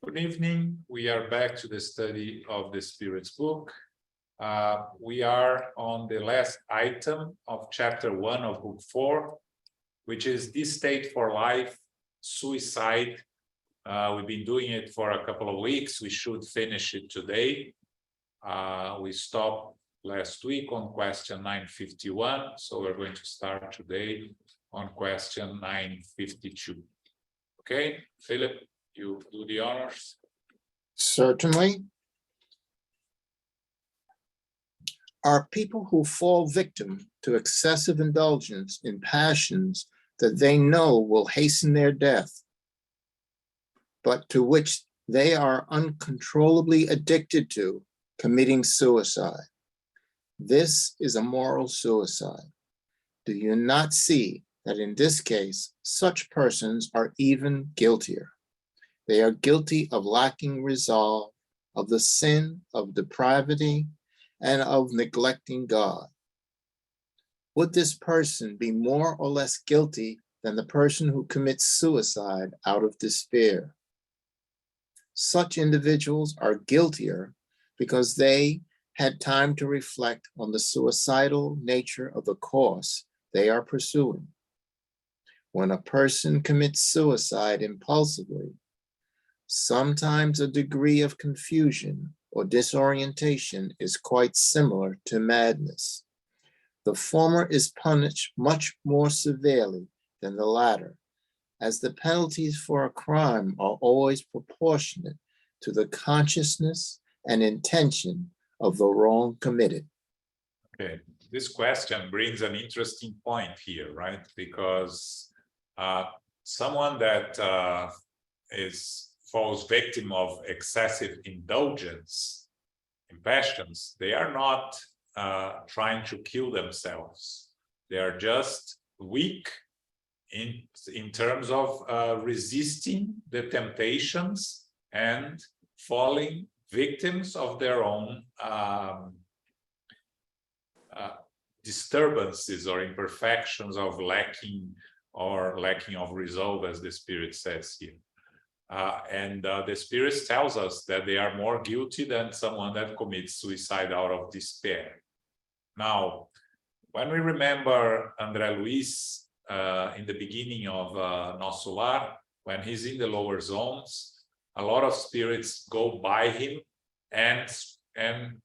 Good evening. We are back to the study of the Spirit's book. We are on the last item of chapter 1 of book 4, which is Distaste for Life, Suicide. We've been doing it for a couple of weeks. We should finish it today. We stopped last week on question 951, so we're going to start today on question 952. Okay, Philip, you do the honors. Certainly. Are people who fall victim to excessive indulgence in passions that they know will hasten their death, but to which they are uncontrollably addicted to, committing suicide. This is a moral suicide. Do you not see that in this case, such persons are even guiltier? They are guilty of lacking resolve, of the sin of depravity, and of neglecting God. Would this person be more or less guilty than the person who commits suicide out of despair? Such individuals are guiltier because they had time to reflect on the suicidal nature of the course they are pursuing. When a person commits suicide impulsively, sometimes a degree of confusion or disorientation is quite similar to madness. The former is punished much more severely than the latter, as the penalties for a crime are always proportionate to the consciousness and intention of the wrong committed. Okay, this question brings an interesting point here, right? Because someone that falls victim of excessive indulgence in passions, they are not trying to kill themselves. They are just weak in terms of resisting the temptations and falling victims of their own disturbances or imperfections of lacking of resolve, as the Spirit says here. And the Spirit tells us that they are more guilty than someone that commits suicide out of despair. Now, when we remember André Luiz in the beginning of Nosso Lar, when he's in the lower zones, a lot of spirits go by him and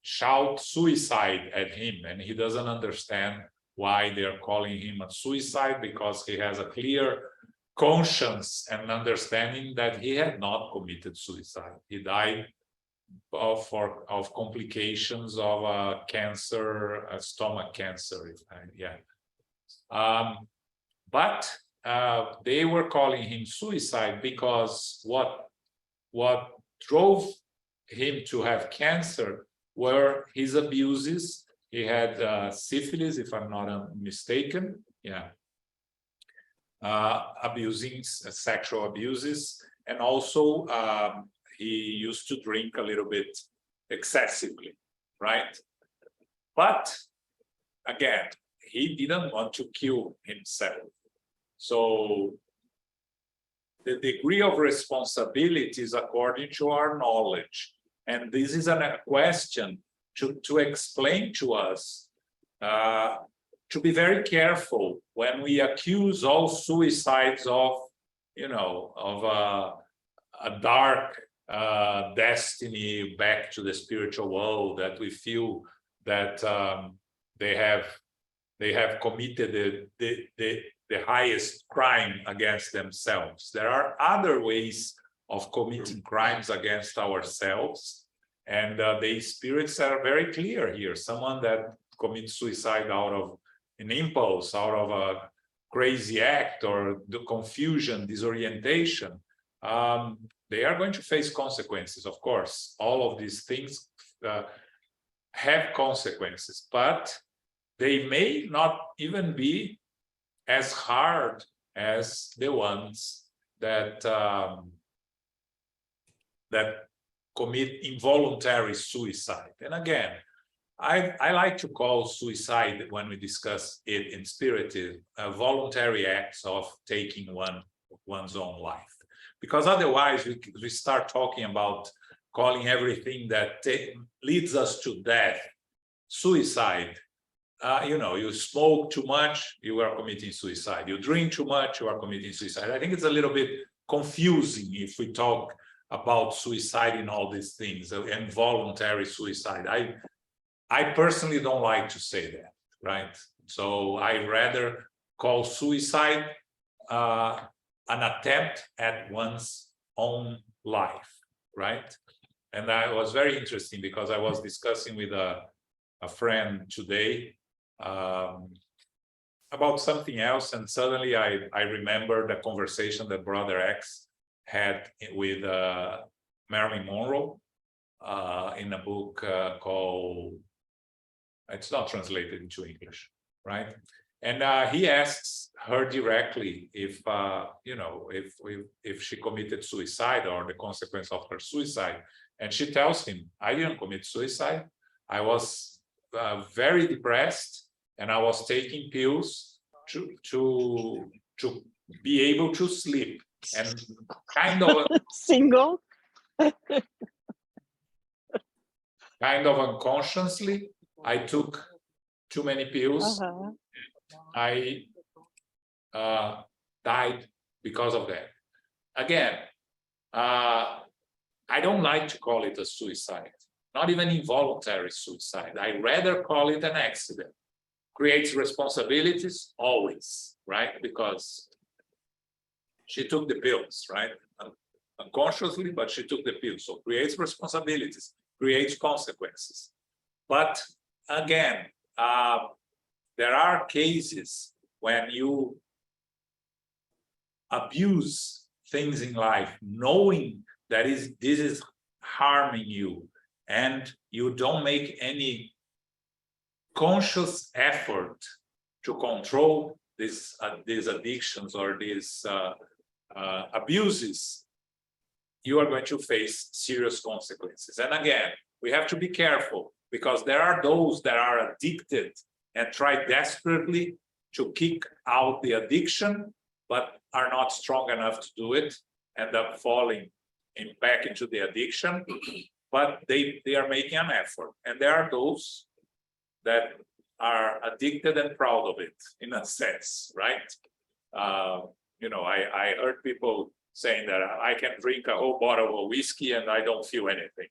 shout suicide at him, and he doesn't understand why they're calling him a suicide, because he has a clear conscience and understanding that he had not committed suicide. He died of complications of cancer, stomach cancer. But they were calling him suicide because what drove him to have cancer were his abuses. He had syphilis, if I'm not mistaken. Abusing sexual abuses, and also he used to drink a little bit excessively, right? But again, he didn't want to kill himself. So the degree of responsibility is according to our knowledge, and this is a question to explain to us to be very careful when we accuse all suicides of, a dark destiny back to the spiritual world, that we feel that they have committed the highest crime against themselves. There are other ways of committing crimes against ourselves, and the spirits are very clear here. Someone that commits suicide out of an impulse, out of a crazy act, or the confusion, disorientation, they are going to face consequences. Of course, all of these things have consequences, but they may not even be as hard as the ones that commit involuntary suicide. And again, I like to call suicide, when we discuss it in Spiritism, voluntary acts of taking one's own life, because otherwise we start talking about calling everything that leads us to death suicide. You know, you smoke too much, you are committing suicide. You drink too much, you are committing suicide. I think it's a little bit confusing if we talk about suicide in all these things, and voluntary suicide. I personally don't like to say that, right? So I rather call suicide an attempt at one's own life, right? And that was very interesting because I was discussing with a friend today about something else, and suddenly I remembered a conversation that Brother X had with Marilyn Monroe in a book called, it's not translated into English, right? And he asks her directly if you know, if she committed suicide or the consequence of her suicide, and she tells him, "I didn't commit suicide. I was very depressed, and I was taking pills to be able to sleep." And kind of Single. unconsciously, I took too many pills. I died because of that. Again, I don't like to call it a suicide, not even involuntary suicide. I rather call it an accident. Creates responsibilities always, right? Because she took the pills, right? Unconsciously, but she took the pills. So creates responsibilities, creates consequences. But again, there are cases when you abuse things in life, knowing that this is harming you, and you don't make any conscious effort to control these addictions or these abuses, you are going to face serious consequences. And again, we have to be careful, because there are those that are addicted and try desperately to kick out the addiction, but are not strong enough to do it, end up falling back into the addiction, but they are making an effort. And there are those that are addicted and proud of it, in a sense, right? You know, I heard people saying that I can drink a whole bottle of whiskey and I don't feel anything.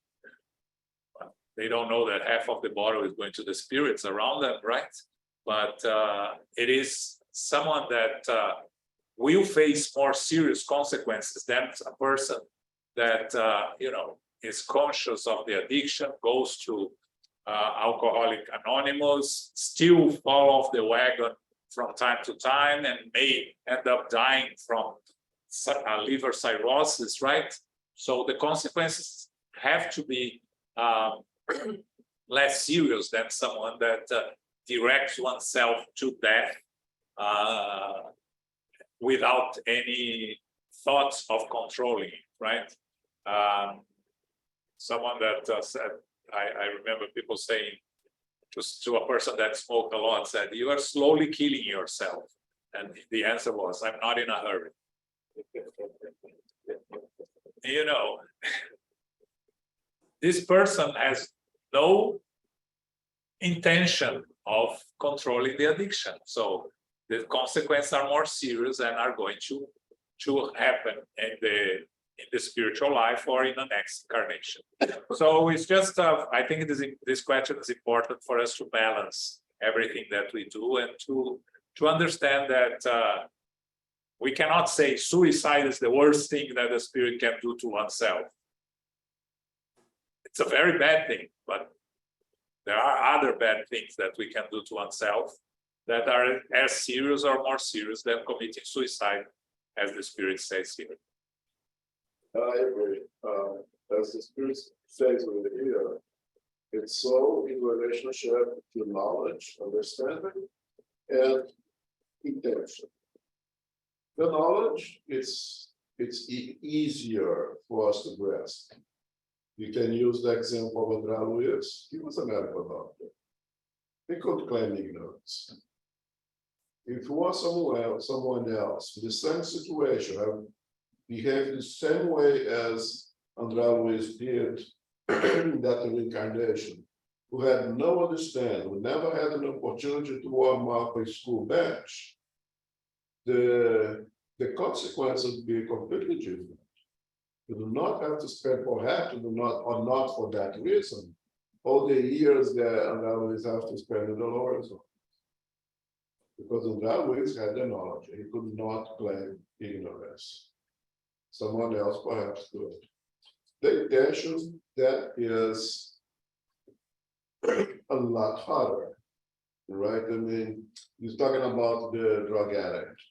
They don't know that half of the bottle is going to the spirits around them, right? But it is someone that will face more serious consequences than a person that you know, is conscious of the addiction, goes to Alcoholic Anonymous, still fall off the wagon from time to time, and may end up dying from liver cirrhosis, right? So the consequences have to be less serious than someone that directs oneself to death without any thoughts of controlling it, right? Someone that said, I remember people saying to a person that smoked a lot, said, "You are slowly killing yourself." And the answer was, "I'm not in a hurry." You know, this person has no intention of controlling the addiction. So the consequences are more serious and are going to happen in the spiritual life or in the next incarnation. So it's just, I think this question is important for us to balance everything that we do, and to understand that we cannot say suicide is the worst thing that the spirit can do to oneself. It's a very bad thing, but there are other bad things that we can do to oneself that are as serious or more serious than committing suicide, as the spirit says here. I agree. As the spirit says over here, it's so in relationship to knowledge, understanding, and intention. The knowledge, it's easier for us to grasp. You can use the example of André Luiz. He was a medical doctor. He could claim ignorance. If it was someone else, the same situation, behave the same way as André Luiz did in that reincarnation, who had no understanding, who never had an opportunity to warm up a school bench, the consequences would be completely different. You do not have to spend, perhaps you do not, or not for that reason, all the years that André Luiz have to spend in the lower zone. Because André Luiz had the knowledge, he could not claim ignorance. Someone else perhaps could. The intention, that is a lot harder, right? I mean, he's talking about the drug addict,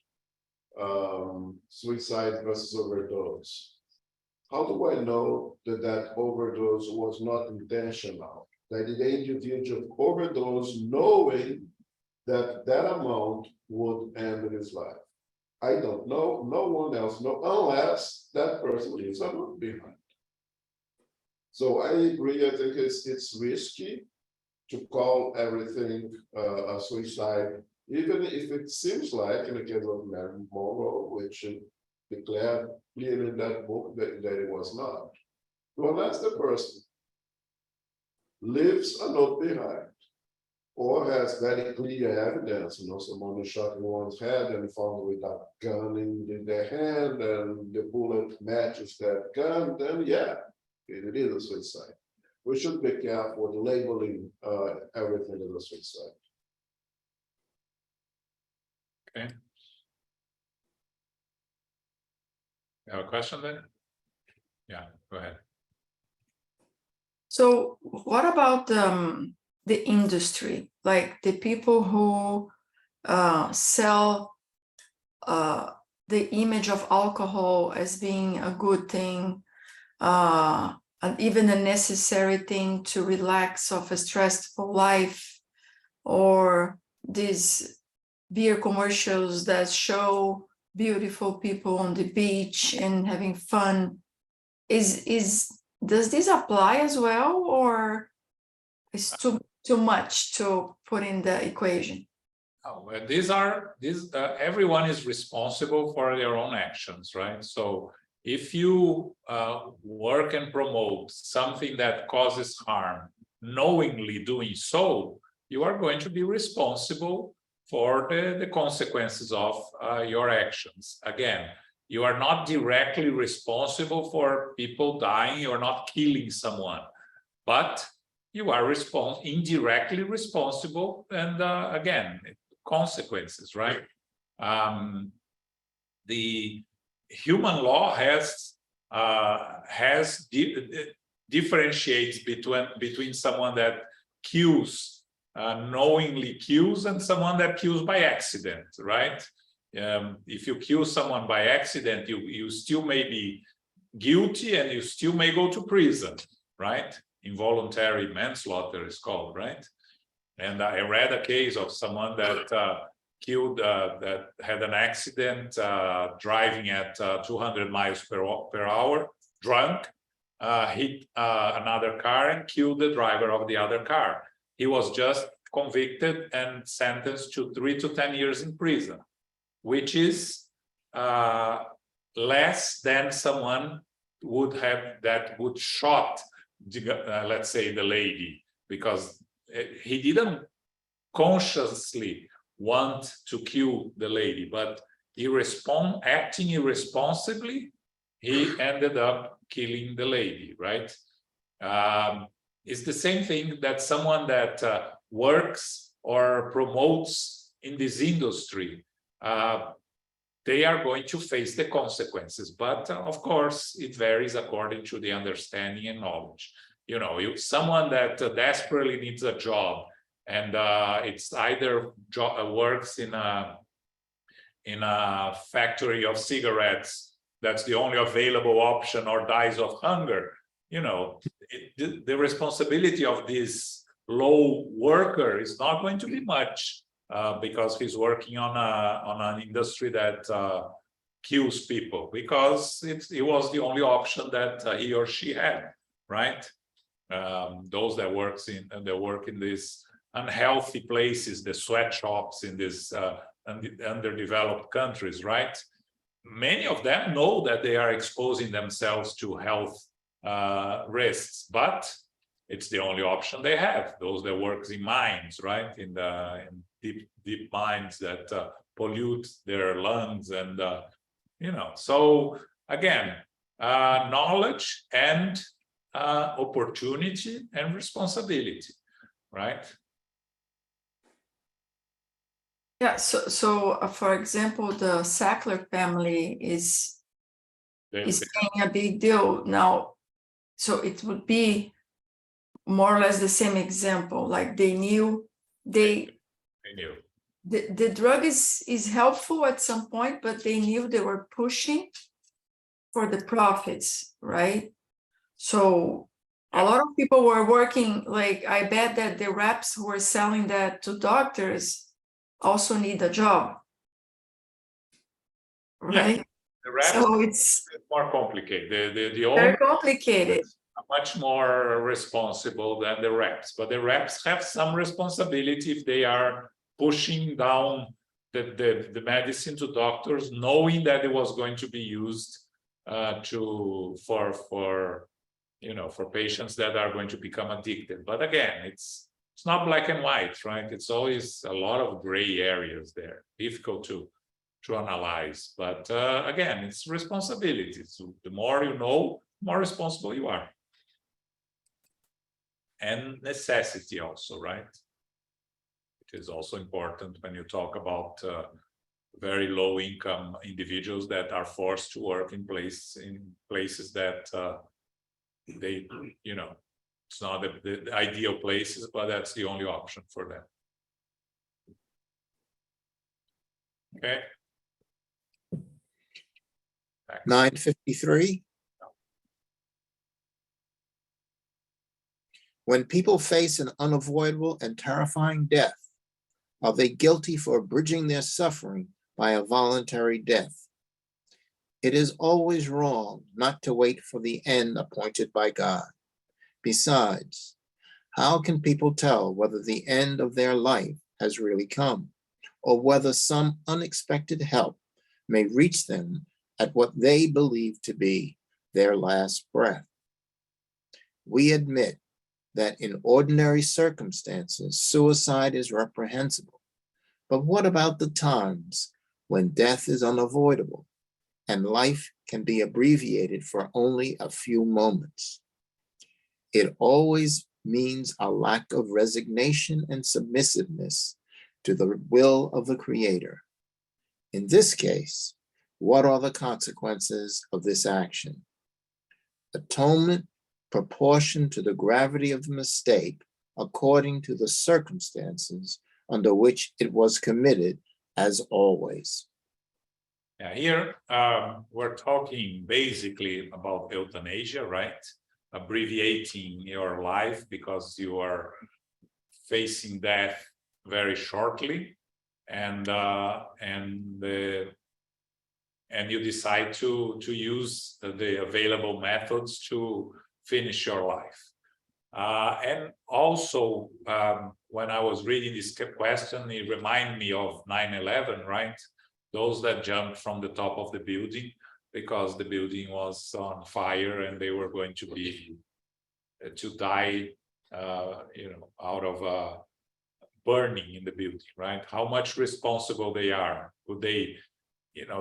suicide versus overdose. How do I know that that overdose was not intentional? That the individual overdose knowing that that amount would end his life? I don't know, no one else knows, unless that person leaves a note behind. So I agree, I think it's risky to call everything a suicide, even if it seems like in the case of Marilyn Monroe, which declared clearly in that book that it was not. So unless the person leaves a note behind or has very clear evidence, someone who shot in one's head and found with a gun in their hand and the bullet matches that gun, then yeah, it is a suicide. We should be careful with labeling everything as a suicide. Okay. You have a question then? Yeah, go ahead. So what about the industry, like the people who sell the image of alcohol as being a good thing, and even a necessary thing to relax off a stressful life, or these beer commercials that show beautiful people on the beach and having fun? Does this apply as well, or is too much to put in the equation? Oh, well, everyone is responsible for their own actions, right? So if you work and promote something that causes harm, knowingly doing so, you are going to be responsible for the consequences of your actions. Again, you are not directly responsible for people dying, you're not killing someone, but you are indirectly responsible, and again, consequences, right? The human law differentiates between someone that kills, knowingly kills, and someone that kills by accident, right? If you kill someone by accident, you still may be guilty and you still may go to prison, right? Involuntary manslaughter is called, right? And I read a case of someone that killed, that had an accident driving at 200 miles per hour, drunk, hit another car and killed the driver of the other car. He was just convicted and sentenced to 3 to 10 years in prison, which is less than someone would have that would shot, let's say, the lady, because he didn't consciously want to kill the lady, but acting irresponsibly, he ended up killing the lady, right? It's the same thing that someone that works or promotes in this industry, they are going to face the consequences. But of course, it varies according to the understanding and knowledge. If someone that desperately needs a job, and it's either works in a factory of cigarettes, that's the only available option, or dies of hunger, the responsibility of this low worker is not going to be much, because he's working on an industry that kills people, because it was the only option that he or she had, right? Those that work in these unhealthy places, the sweatshops in these underdeveloped countries, right? many of them know that they are exposing themselves to health risks, but it's the only option they have. Those that works in mines, right? In deep mines that pollute their lungs, and So again, knowledge and opportunity and responsibility, right? Yeah, so for example, the Sackler family is playing a big deal now. So it would be more or less the same example. Like they knew knew. the drug is helpful at some point, but they knew they were pushing for the profits, right? So a lot of people were working, like I bet that the reps who were selling that to doctors also need a job, right? Yeah, the reps, so it's more complicated. The very owner complicated. are much more responsible than the reps, but the reps have some responsibility if they are pushing down the medicine to doctors, knowing that it was going to be used for patients that are going to become addicted. But again, it's not black and white, right? It's always a lot of gray areas there, difficult to analyze. But again, it's responsibility. So the more you know, the more responsible you are. And necessity also, right? It is also important when you talk about very low income individuals that are forced to work in places that they, it's not the ideal places, but that's the only option for them. Okay. 953. When people face an unavoidable and terrifying death, are they guilty for abridging their suffering by a voluntary death? It is always wrong not to wait for the end appointed by God. Besides, how can people tell whether the end of their life has really come, or whether some unexpected help may reach them at what they believe to be their last breath? We admit that in ordinary circumstances, suicide is reprehensible. But what about the times when death is unavoidable and life can be abbreviated for only a few moments? It always means a lack of resignation and submissiveness to the will of the Creator. In this case, what are the consequences of this action? Atonement proportioned to the gravity of the mistake according to the circumstances under which it was committed, as always. Yeah, here we're talking basically about euthanasia, right? Abbreviating your life because you are facing death very shortly, and you decide to use the available methods to finish your life. And also, when I was reading this question, it reminded me of 9/11, right? Those that jumped from the top of the building because the building was on fire and they were going to die, out of burning in the building, right? How much responsible they are? Would they?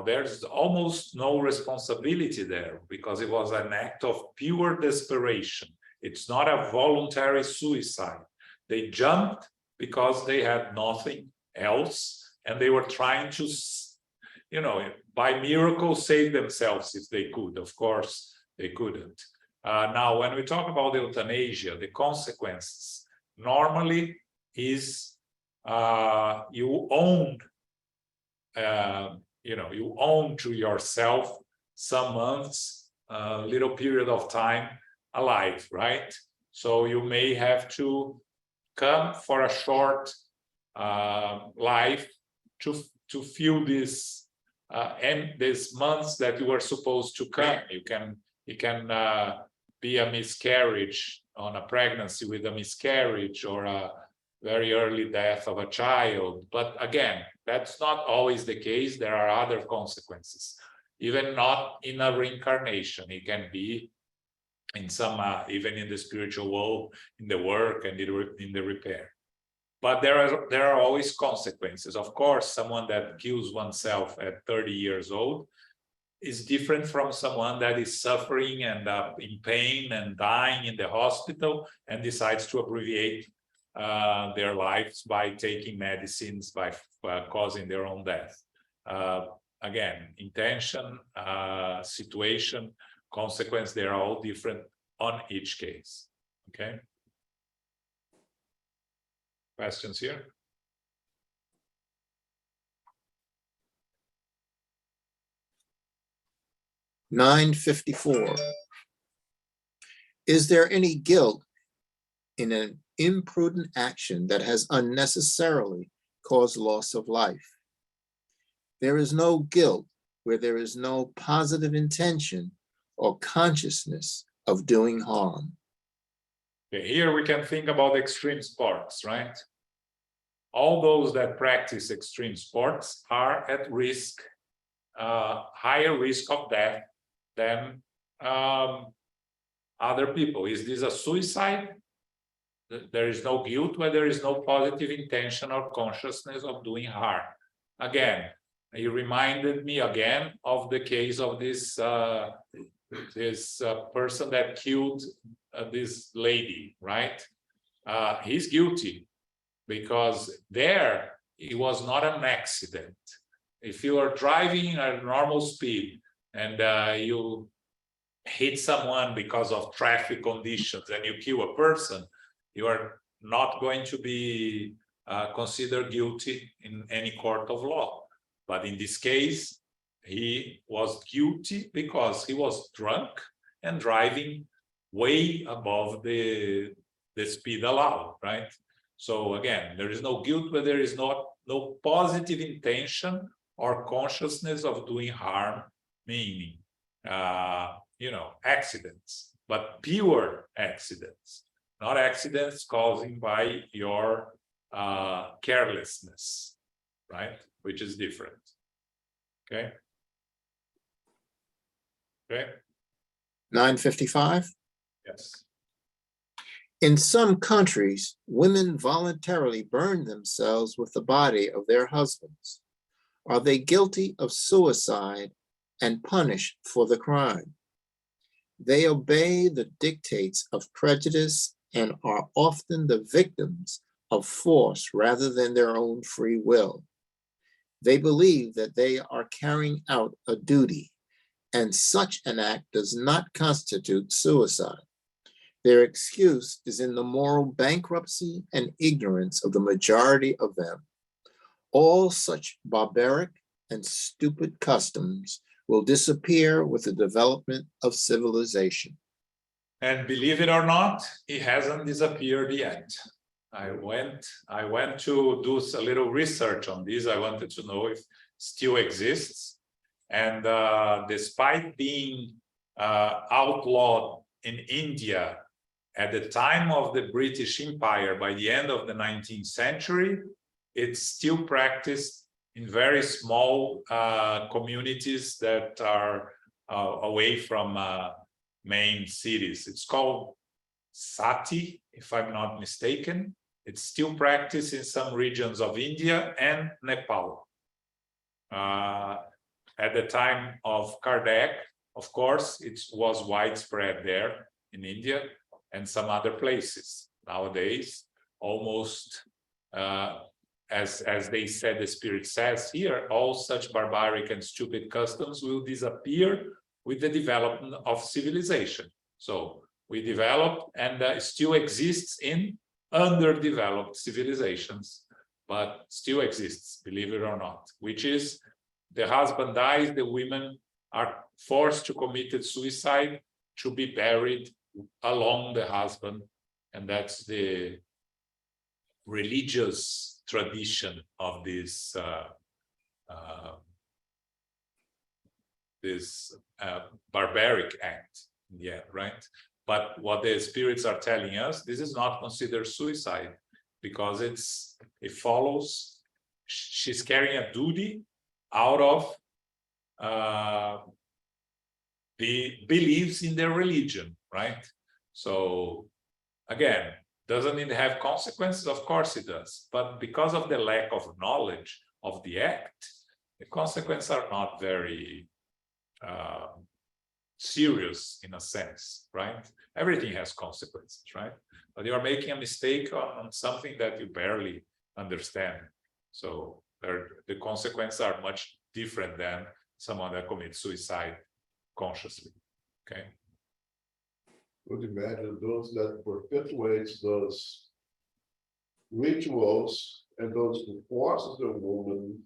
There's almost no responsibility there because it was an act of pure desperation. It's not a voluntary suicide. They jumped because they had nothing else and they were trying to, by miracle save themselves if they could. Of course, they couldn't. Now, when we talk about euthanasia, the consequences normally is you own to yourself some months, little period of time alive, right? So you may have to come for a short life to fill this and these months that you were supposed to come. It can be a miscarriage on a pregnancy with a miscarriage or a very early death of a child. But again, that's not always the case. There are other consequences. even not in a reincarnation. It can be in some, even in the spiritual world, in the work and in the repair. But there are always consequences. Of course, someone that kills oneself at 30 years old is different from someone that is suffering and in pain and dying in the hospital and decides to abbreviate their lives by taking medicines, by causing their own death. Again, intention, situation, consequence, they are all different on each case. Okay. Questions here? $9.54. Is there any guilt in an imprudent action that has unnecessarily caused loss of life? There is no guilt where there is no positive intention or consciousness of doing harm. Okay, here we can think about extreme sports, right? All those that practice extreme sports are at risk, higher risk of death than other people. Is this a suicide? There is no guilt where there is no positive intention or consciousness of doing harm. Again, he reminded me again of the case of this person that killed this lady, right? He's guilty because there it was not an accident. If you are driving at normal speed and you hit someone because of traffic conditions and you kill a person, you are not going to be considered guilty in any court of law. But in this case, he was guilty because he was drunk and driving way above the speed allowed, right? So again, there is no guilt where there is no positive intention or consciousness of doing harm, meaning, accidents, but pure accidents, not accidents caused by your carelessness, right? Which is different. Okay. Okay. 9:55. Yes. In some countries, women voluntarily burn themselves with the body of their husbands. Are they guilty of suicide and punished for the crime? They obey the dictates of prejudice and are often the victims of force rather than their own free will. They believe that they are carrying out a duty, and such an act does not constitute suicide. Their excuse is in the moral bankruptcy and ignorance of the majority of them. All such barbaric and stupid customs will disappear with the development of civilization. And believe it or not, it hasn't disappeared yet. I went to do a little research on this. I wanted to know if it still exists. And despite being outlawed in India at the time of the British Empire, by the end of the 19th century, it's still practiced in very small communities that are away from main cities. It's called sati, if I'm not mistaken. It's still practiced in some regions of India and Nepal. At the time of Kardec, of course, it was widespread there in India and some other places. Nowadays, almost as they said, the spirit says here, all such barbaric and stupid customs will disappear with the development of civilization. So we developed and still exists in underdeveloped civilizations, but still exists, believe it or not, which is the husband dies, the women are forced to commit suicide to be buried along the husband. And that's the religious tradition of this barbaric act. Yeah, right. But what the spirits are telling us, this is not considered suicide because it follows. She's carrying a duty out of believes in their religion, right? So again, doesn't it have consequences? Of course it does. But because of the lack of knowledge of the act, the consequences are not very serious in a sense, right? Everything has consequences, right? But you are making a mistake on something that you barely understand. So the consequences are much different than someone that commits suicide consciously, okay? Would imagine those that perpetuate those rituals and those who forces the woman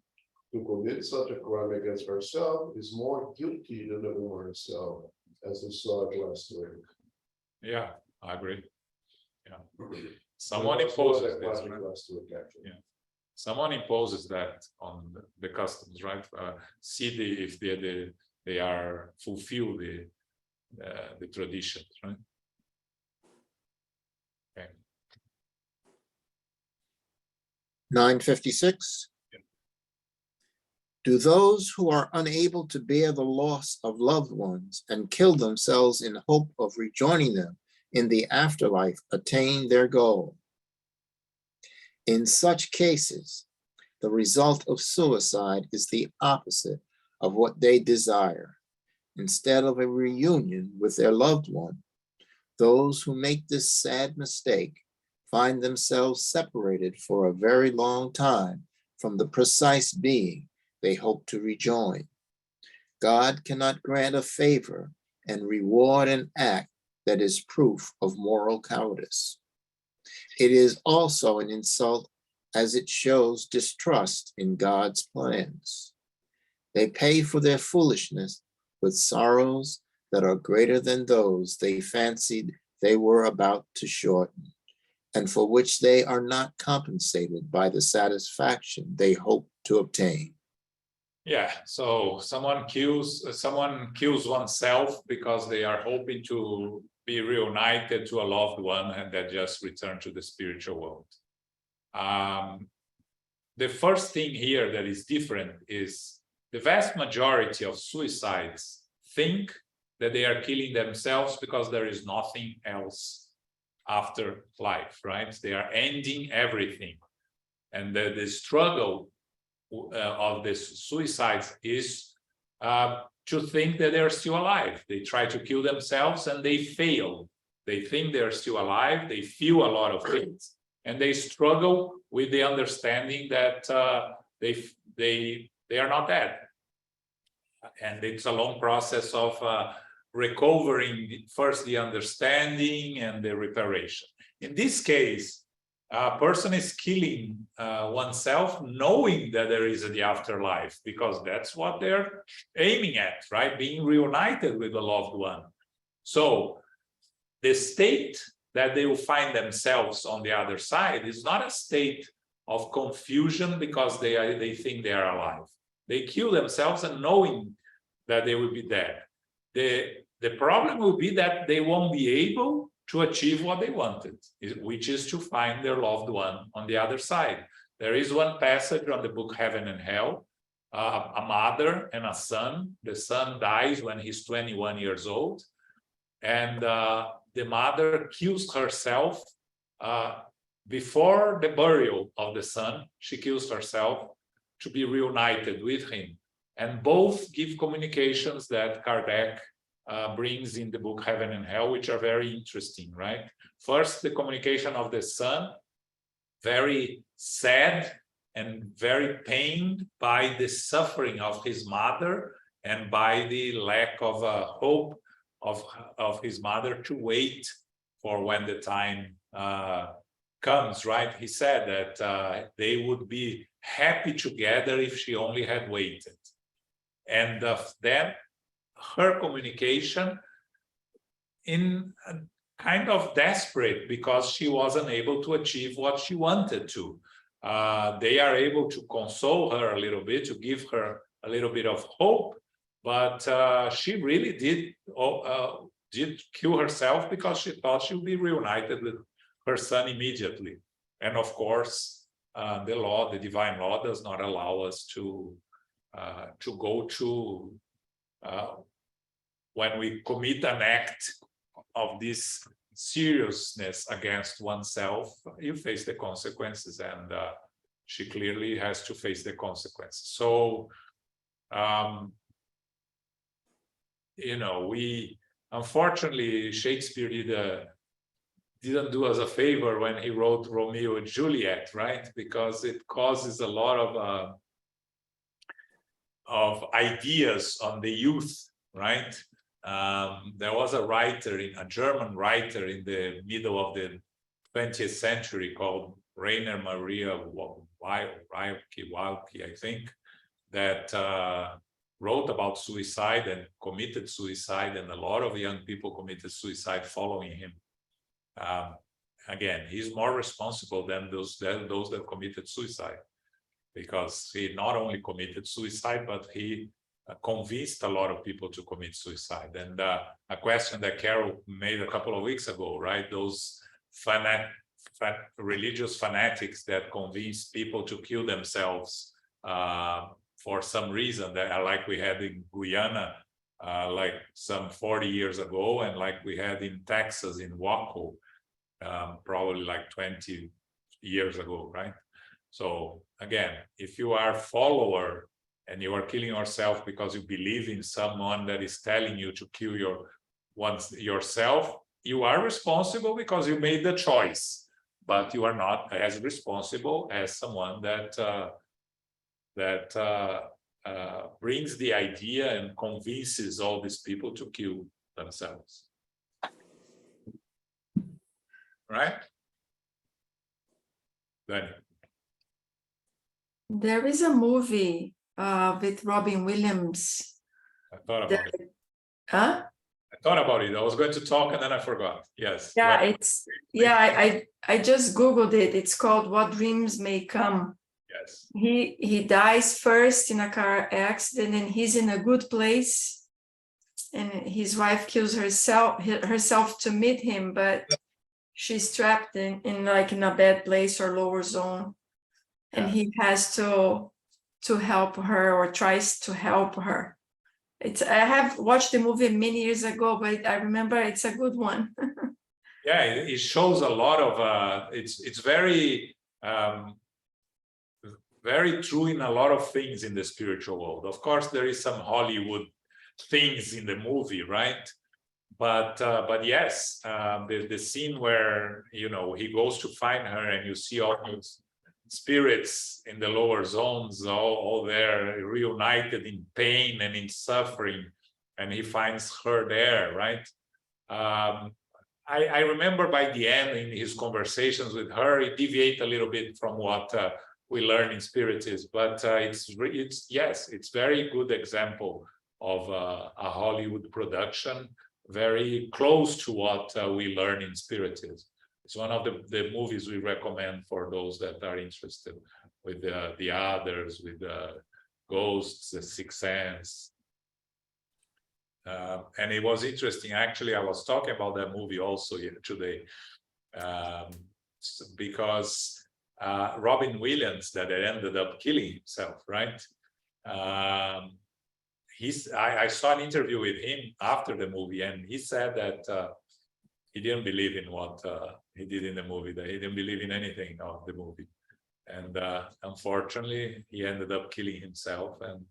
to commit such a crime against herself is more guilty than the woman herself, as we saw last week. Yeah, I agree. Yeah, someone imposes this, right? Last week, actually. Yeah. Someone imposes that on the customs, right? See if they are fulfill the traditions, right? Okay. 956. Do those who are unable to bear the loss of loved ones and kill themselves in hope of rejoining them in the afterlife attain their goal? In such cases, the result of suicide is the opposite of what they desire. Instead of a reunion with their loved one, those who make this sad mistake find themselves separated for a very long time from the precise being they hope to rejoin. God cannot grant a favor and reward an act that is proof of moral cowardice. It is also an insult as it shows distrust in God's plans. They pay for their foolishness with sorrows that are greater than those they fancied they were about to shorten, and for which they are not compensated by the satisfaction they hope to obtain. Yeah, so someone kills oneself because they are hoping to be reunited to a loved one and that just return to the spiritual world. The first thing here that is different is the vast majority of suicides think that they are killing themselves because there is nothing else after life, right? They are ending everything. And the struggle of this suicides is to think that they're still alive. They try to kill themselves and they fail. They think they're still alive. They feel a lot of things, and they struggle with the understanding that they are not dead. And it's a long process of recovering first the understanding and the reparation. In this case, a person is killing oneself knowing that there is the afterlife, because that's what they're aiming at, right? Being reunited with a loved one. So the state that they will find themselves on the other side is not a state of confusion because they think they are alive. They kill themselves and knowing that they will be dead. The problem will be that they won't be able to achieve what they wanted, which is to find their loved one on the other side. There is one passage on the book Heaven and Hell, a mother and a son. The son dies when he's 21 years old, and the mother kills herself before the burial of the son. She kills herself to be reunited with him. And both give communications that Kardec brings in the book Heaven and Hell, which are very interesting, right? First, the communication of the son, very sad and very pained by the suffering of his mother and by the lack of hope of his mother to wait for when the time comes, right? He said that they would be happy together if she only had waited. And then her communication in kind of desperate because she wasn't able to achieve what she wanted to. They are able to console her a little bit, to give her a little bit of hope, but she really did kill herself because she thought she would be reunited with her son immediately. And of course, the divine law does not allow us to to go to when we commit an act of this seriousness against oneself, you face the consequences, and she clearly has to face the consequences. So, you know, we unfortunately Shakespeare didn't do us a favor when he wrote Romeo and Juliet, right? Because it causes a lot of ideas on the youth, right? There was a German writer in the middle of the 20th century called Rainer Maria Rilke, I think, that wrote about suicide and committed suicide, and a lot of young people committed suicide following him. Again, he's more responsible than those that committed suicide, because he not only committed suicide, but he convinced a lot of people to commit suicide. And a question that Carol made a couple of weeks ago, right? Those religious fanatics that convince people to kill themselves for some reason, that like we had in Guyana, like some 40 years ago, and like we had in Texas, in Waco, probably like 20 years ago, right? So again, if you are a follower and you are killing yourself because you believe in someone that is telling you to kill yourself, you are responsible because you made the choice, but you are not as responsible as someone that brings the idea and convinces all these people to kill themselves. Right? Then There is a movie with Robin Williams. I thought about it. Huh? I thought about it. I was going to talk and then I forgot. Yes. Yeah, Right. I just Googled it. It's called What Dreams May Come. Yes. He dies first in a car accident, and he's in a good place, and his wife kills herself to meet him, but she's trapped in a bad place or lower zone, and he has to help her, or tries to help her. I have watched the movie many years ago, but I remember it's a good one. Yeah, it shows a lot of it's very very true in a lot of things in the spiritual world. Of course, there is some Hollywood things in the movie, right? But yes, the scene where, you know, he goes to find her and you see all those spirits in the lower zones, all there reunited in pain and in suffering, and he finds her there, right? I remember by the end in his conversations with her, it deviates a little bit from what we learn in Spiritism, but it's very good example of a Hollywood production, very close to what we learn in Spiritism. It's one of the movies we recommend for those that are interested with the others, with the ghosts, the Sixth Sense. And it was interesting, actually, I was talking about that movie also today, because Robin Williams, that ended up killing himself, right? I saw an interview with him after the movie, and he said that he didn't believe in what he did in the movie, that he didn't believe in anything of the movie. And unfortunately, he ended up killing himself. And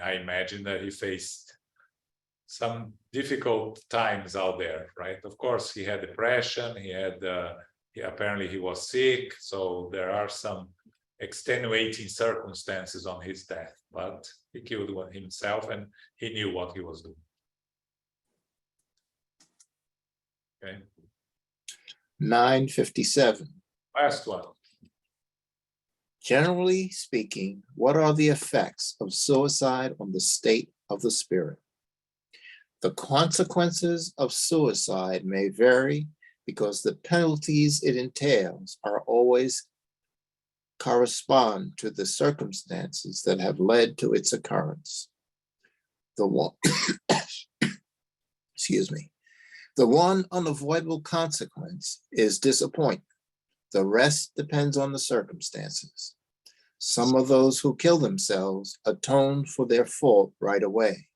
I imagine that he faced some difficult times out there, right? Of course, he had depression, apparently he was sick, so there are some extenuating circumstances on his death, but he killed himself and he knew what he was doing. Okay. 957. Last one. Generally speaking, what are the effects of suicide on the state of the spirit? The consequences of suicide may vary because the penalties it entails are always correspond to the circumstances that have led to its occurrence. The one, excuse me, the one unavoidable consequence is disappointment. The rest depends on the circumstances. Some of those who kill themselves atone for their fault right away.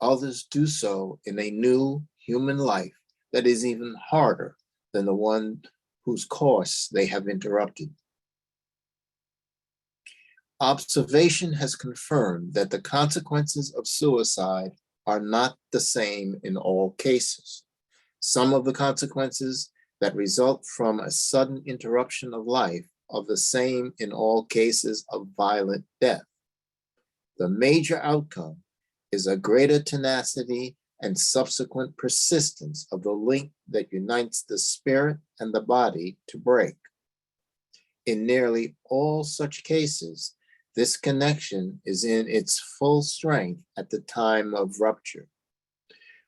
Others do so in a new human life that is even harder than the one whose course they have interrupted. Observation has confirmed that the consequences of suicide are not the same in all cases. Some of the consequences that result from a sudden interruption of life are the same in all cases of violent death. The major outcome is a greater tenacity and subsequent persistence of the link that unites the spirit and the body to break. In nearly all such cases, this connection is in its full strength at the time of rupture.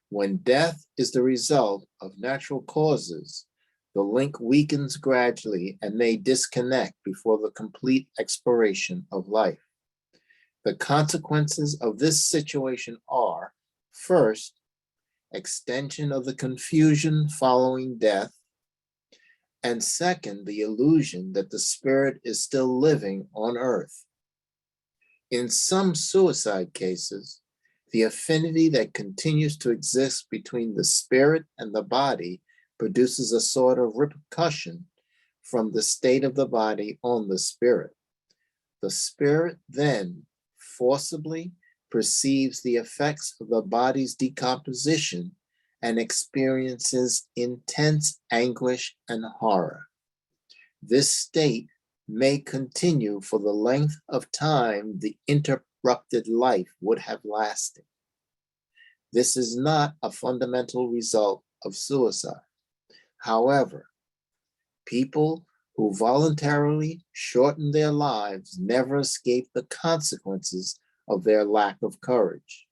When death is the result of natural causes, the link weakens gradually and may disconnect before the complete expiration of life. The consequences of this situation are, first, extension of the confusion following death, and second, the illusion that the spirit is still living on earth. In some suicide cases, the affinity that continues to exist between the spirit and the body produces a sort of repercussion from the state of the body on the spirit. The spirit then forcibly perceives the effects of the body's decomposition and experiences intense anguish and horror. This state may continue for the length of time the interrupted life would have lasted. This is not a fundamental result of suicide. However, people who voluntarily shorten their lives never escape the consequences of their lack of courage.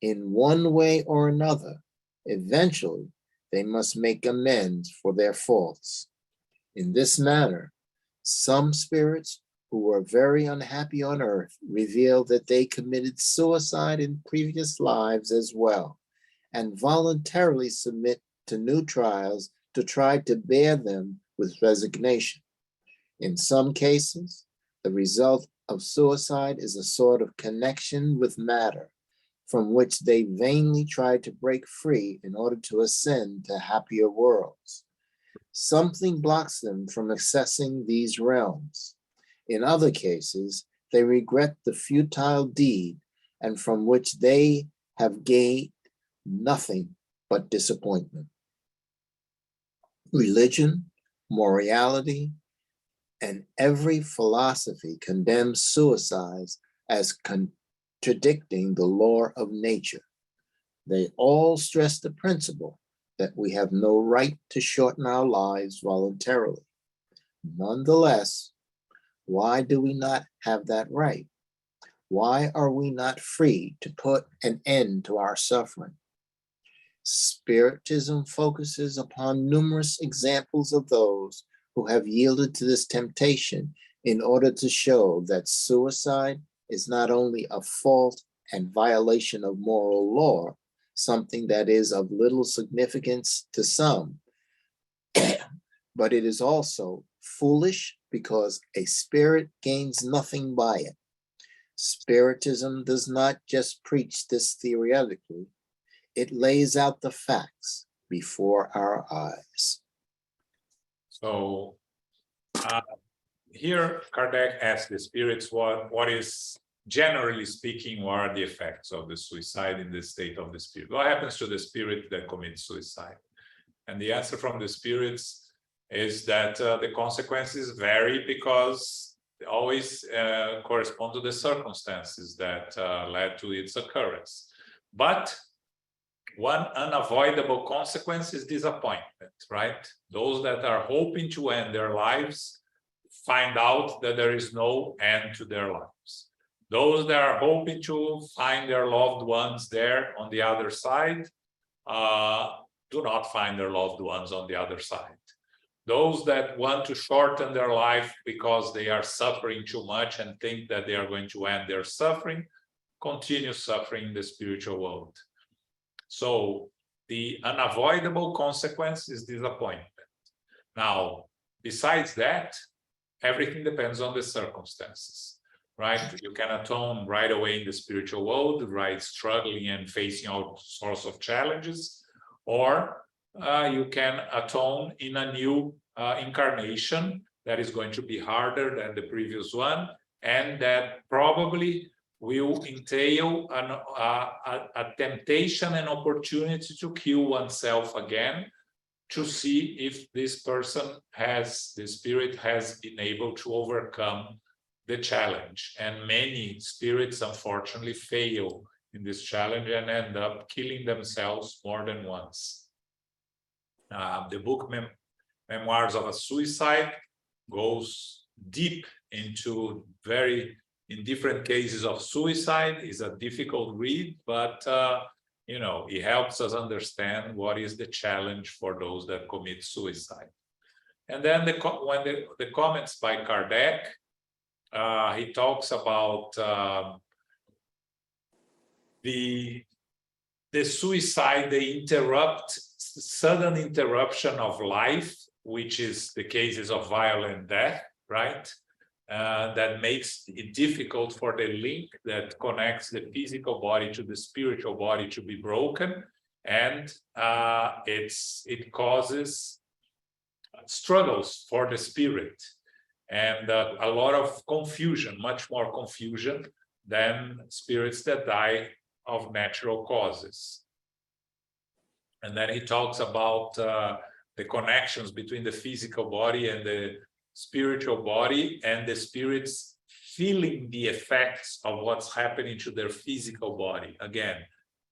In one way or another, eventually, they must make amends for their faults. In this manner, some spirits who were very unhappy on earth reveal that they committed suicide in previous lives as well, and voluntarily submit to new trials to try to bear them with resignation. In some cases, the result of suicide is a sort of connection with matter, from which they vainly try to break free in order to ascend to happier worlds. Something blocks them from accessing these realms. In other cases, they regret the futile deed and from which they have gained nothing but disappointment. Religion, morality, and every philosophy condemns suicides as contradicting the law of nature. They all stress the principle that we have no right to shorten our lives voluntarily. Nonetheless, why do we not have that right? Why are we not free to put an end to our suffering? Spiritism focuses upon numerous examples of those who have yielded to this temptation in order to show that suicide is not only a fault and violation of moral law, something that is of little significance to some, but it is also foolish because a spirit gains nothing by it. Spiritism does not just preach this theoretically, it lays out the facts before our eyes. So here Kardec asks the spirits what is, generally speaking, what are the effects of the suicide in the state of the spirit? What happens to the spirit that commits suicide? And the answer from the spirits is that the consequences vary because they always correspond to the circumstances that led to its occurrence. But one unavoidable consequence is disappointment, right? Those that are hoping to end their lives find out that there is no end to their lives. Those that are hoping to find their loved ones there on the other side do not find their loved ones on the other side. Those that want to shorten their life because they are suffering too much and think that they are going to end their suffering, continue suffering in the spiritual world. So the unavoidable consequence is disappointment. Now, besides that, everything depends on the circumstances, right? You can atone right away in the spiritual world, right? Struggling and facing all sorts of challenges, or you can atone in a new incarnation that is going to be harder than the previous one, and that probably will entail a temptation and opportunity to kill oneself again, to see if this person has, the spirit has been able to overcome the challenge. And many spirits unfortunately fail in this challenge and end up killing themselves more than once. The book Memoirs of a Suicide goes deep into in different cases of suicide. Is a difficult read, but you know, it helps us understand what is the challenge for those that commit suicide. And then the comments by Kardec, he talks about the suicide, the sudden interruption of life, which is the cases of violent death, right? That makes it difficult for the link that connects the physical body to the spiritual body to be broken, and it causes struggles for the spirit, and a lot of confusion, much more confusion than spirits that die of natural causes. And then he talks about the connections between the physical body and the spiritual body, and the spirits feeling the effects of what's happening to their physical body. Again,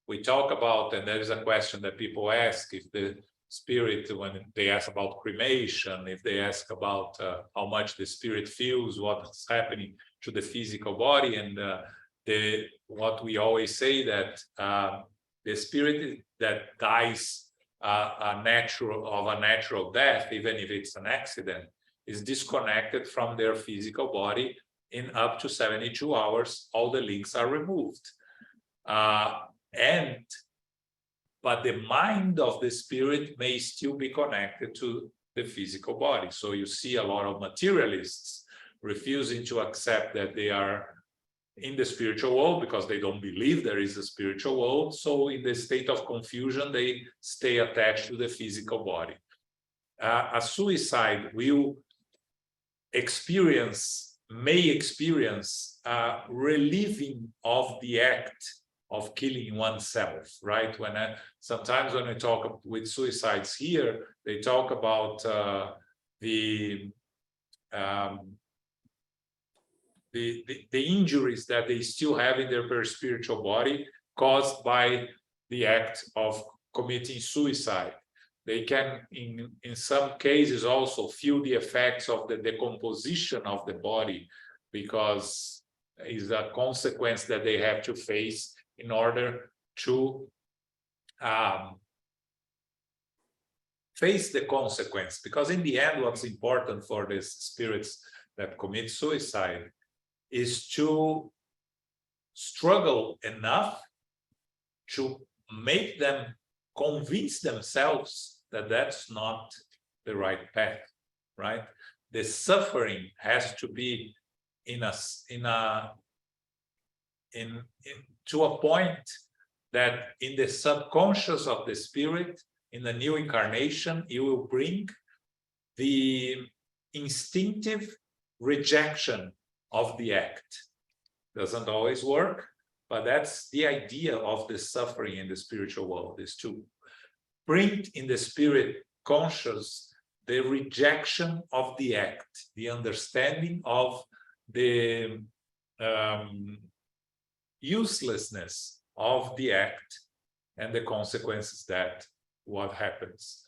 we talk about, and there is a question that people ask, if the spirit, when they ask about cremation, if they ask about how much the spirit feels what's happening to the physical body, and what we always say, that the spirit that dies a natural death, even if it's an accident, is disconnected from their physical body in up to 72 hours. All the links are removed. But the mind of the spirit may still be connected to the physical body. So you see a lot of materialists refusing to accept that they are in the spiritual world because they don't believe there is a spiritual world. So in the state of confusion, they stay attached to the physical body. A suicide may experience relieving of the act of killing oneself, right? Sometimes when we talk with suicides here, they talk about the injuries that they still have in their spiritual body caused by the act of committing suicide. They can, in some cases, also feel the effects of the decomposition of the body, because it's a consequence that they have to face in order to face the consequence. Because in the end, what's important for these spirits that commit suicide is to struggle enough to make them convince themselves that that's not the right path, right? The suffering has to be to a point that in the subconscious of the spirit, in the new incarnation, it will bring the instinctive rejection of the act. Doesn't always work, but that's the idea of the suffering in the spiritual world, is to bring in the spirit conscious the rejection of the act, the understanding of the uselessness of the act and the consequences that what happens.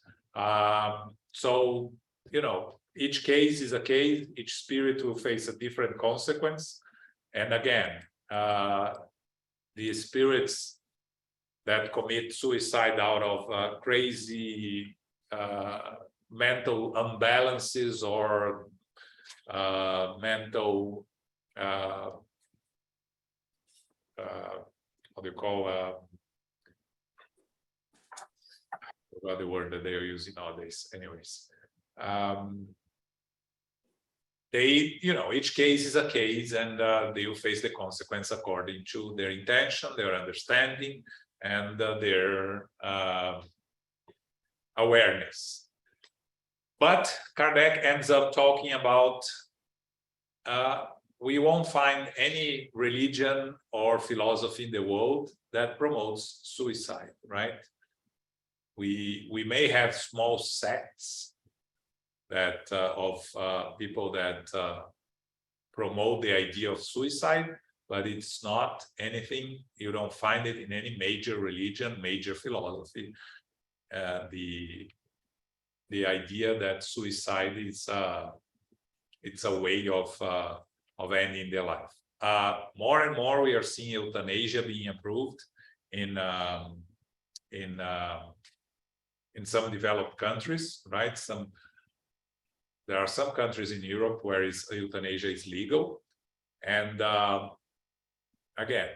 So, you know, each case is a case, each spirit will face a different consequence. And again, the spirits that commit suicide out of crazy mental imbalances or mental what do you call what the word that they are using nowadays, anyways, they, each case is a case, and they will face the consequence according to their intention, their understanding, and their awareness. But Kardec ends up talking about we won't find any religion or philosophy in the world that promotes suicide, right? We may have small sects that of people that promote the idea of suicide, but it's not anything, you don't find it in any major religion, major philosophy. The idea that suicide is it's a way of ending their life. More and more we are seeing euthanasia being approved in some developed countries, right? There are some countries in Europe where euthanasia is legal, and again,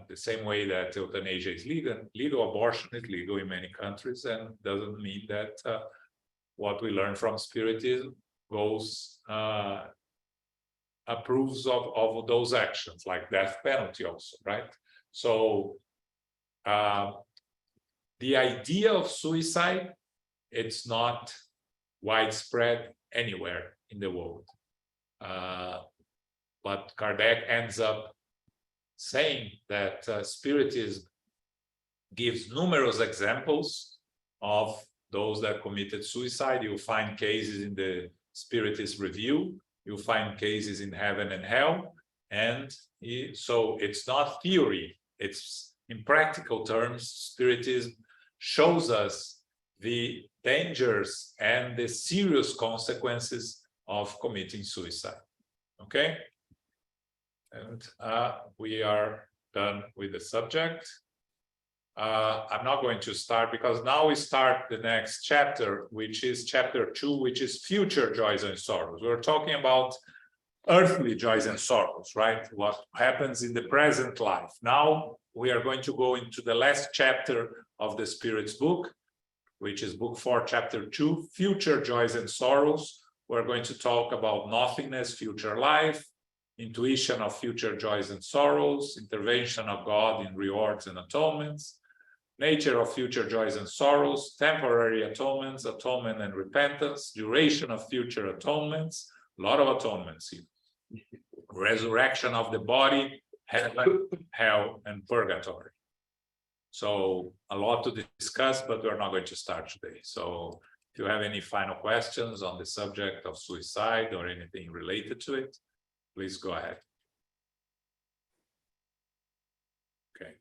the same way that euthanasia is legal, abortion is legal in many countries, and doesn't mean that what we learn from Spiritism approves of those actions, like death penalty also, right? So the idea of suicide, it's not widespread anywhere in the world. But Kardec ends up saying that Spiritism gives numerous examples of those that committed suicide. You'll find cases in the Spiritist Review, you'll find cases in Heaven and Hell, and so it's not theory, it's in practical terms. Spiritism shows us the dangers and the serious consequences of committing suicide. Okay, and we are done with the subject. I'm not going to start, because now we start the next chapter, which is chapter 2, which is future joys and sorrows. We're talking about earthly joys and sorrows, right? What happens in the present life. Now we are going to go into the last chapter of the Spirit's book, which is book 4, chapter 2, future joys and sorrows. We're going to talk about nothingness, future life, intuition of future joys and sorrows, intervention of God in rewards and atonements, nature of future joys and sorrows, temporary atonements, atonement and repentance, duration of future atonements, a lot of atonements here, resurrection of the body, heaven, hell, and purgatory. So a lot to discuss, but we're not going to start today. So if you have any final questions on the subject of suicide or anything related to it, please go ahead. Okay.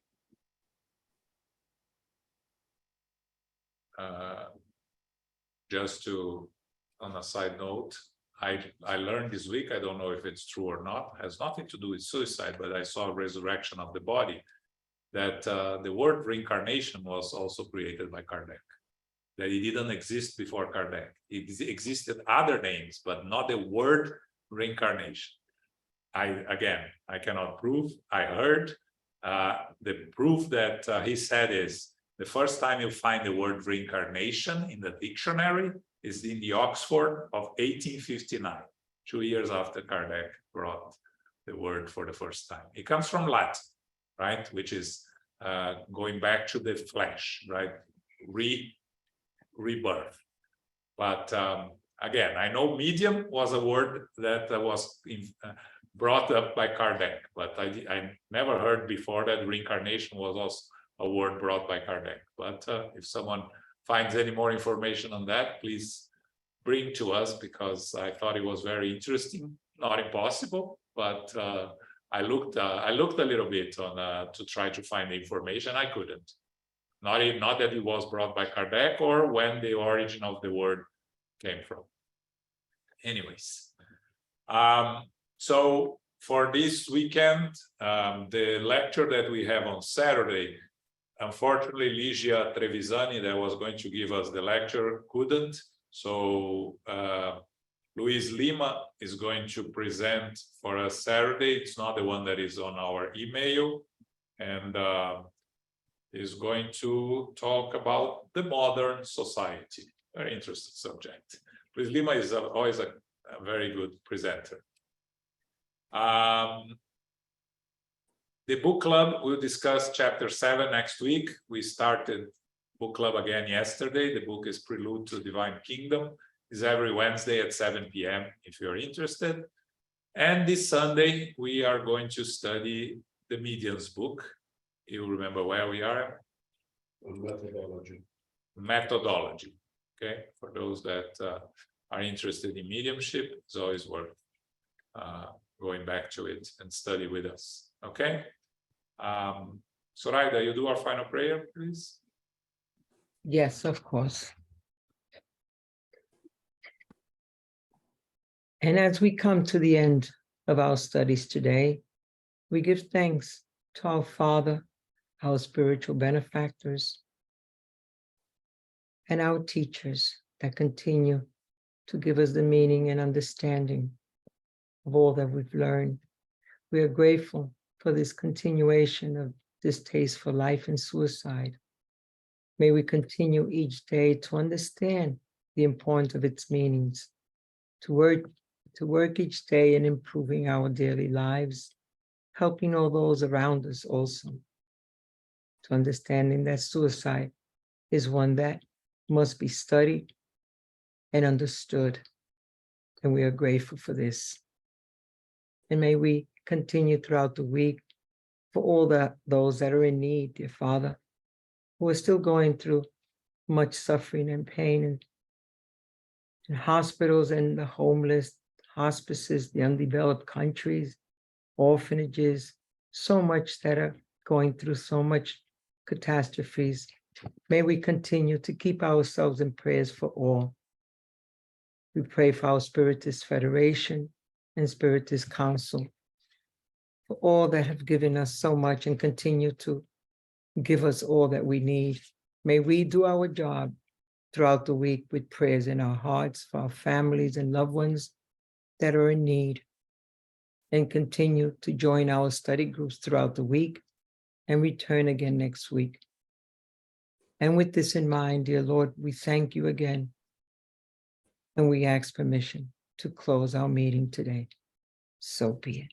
Just on a side note, I learned this week, I don't know if it's true or not, has nothing to do with suicide, but I saw resurrection of the body, that the word reincarnation was also created by Kardec, that it didn't exist before Kardec. It existed other names, but not the word reincarnation. I cannot prove. I heard the proof that he said is the first time you find the word reincarnation in the dictionary is in the Oxford of 1859, 2 years after Kardec brought the word for the first time. It comes from Latin, right? Which is going back to the flesh, right? Rebirth. But again, I know medium was a word that was brought up by Kardec, but I never heard before that reincarnation was also a word brought by Kardec. But if someone finds any more information on that, please bring to us, because I thought it was very interesting. Not impossible, but I looked a little bit on to try to find the information. I couldn't. Not that it was brought by Kardec or when the origin of the word came from. Anyways, so for this weekend, the lecture that we have on Saturday, unfortunately, Ligia Trevisani, that was going to give us the lecture, couldn't. So Luis Lima is going to present for us Saturday. It's not the one that is on our email, and is going to talk about the modern society. Very interesting subject. Luis Lima is always a a very good presenter. The book club will discuss chapter 7 next week. We started book club again yesterday. The book is Prelude to Divine Kingdom. It's every Wednesday at 7 p.m. if you're interested. And this Sunday, we are going to study the Median's book. You remember where we are? Methodology. Methodology. Okay, for those that are interested in mediumship, it's always worth going back to it and study with us. Okay. Zoraida, you do our final prayer, please. Yes, of course. And as we come to the end of our studies today, we give thanks to our Father, our spiritual benefactors, and our teachers that continue to give us the meaning and understanding of all that we've learned. We are grateful for this continuation of distaste for life and suicide. May we continue each day to understand the importance of its meanings, to work each day in improving our daily lives, helping all those around us also, to understanding that suicide is one that must be studied and understood. And we are grateful for this. And may we continue throughout the week for all those that are in need, dear Father, who are still going through much suffering and pain in hospitals and the homeless, hospices, the undeveloped countries, orphanages, so much that are going through so much catastrophes. May we continue to keep ourselves in prayers for all. We pray for our Spiritist Federation and Spiritist Council, for all that have given us so much and continue to give us all that we need. May we do our job throughout the week with prayers in our hearts for our families and loved ones that are in need, and continue to join our study groups throughout the week and return again next week. And with this in mind, dear Lord, we thank you again, and we ask permission to close our meeting today. So be it.